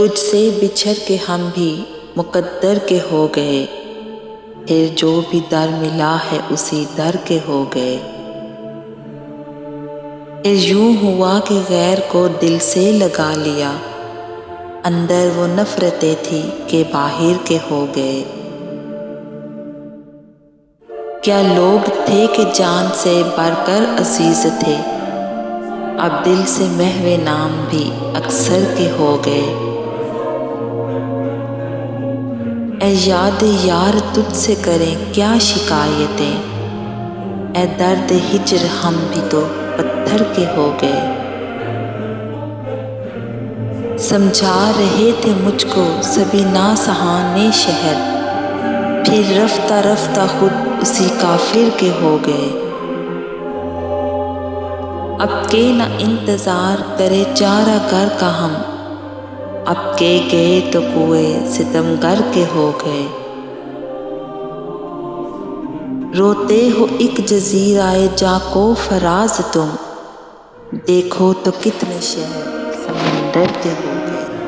تجھ سے بچھڑ کے ہم بھی مقدر کے ہو گئے، پھر جو بھی در ملا ہے اسی در کے ہو گئے۔ پھر یوں ہوا کہ غیر کو دل سے لگا لیا، اندر وہ نفرتیں تھی کہ باہر کے ہو گئے۔ کیا لوگ تھے کہ جان سے بڑھ کر عزیز تھے، اب دل سے محو نام بھی اکثر کے ہو گئے۔ اے یاد یار تجھ سے کریں کیا شکایتیں، اے درد ہجر ہم بھی تو پتھر کے ہو گئے۔ سمجھا رہے تھے مجھ کو سبھی ناسہانے شہر، پھر رفتہ رفتہ خود اسی کافر کے ہو گئے۔ اب کہ نہ انتظار کرے چارہ گر کا ہم، اب کہ گئے تو کوئے ستمگر کے ہو گئے۔ روتے ہو ایک جزیرۂ جاں کو فراز تم، دیکھو تو کتنے شہر سمندر کے ہو گئے۔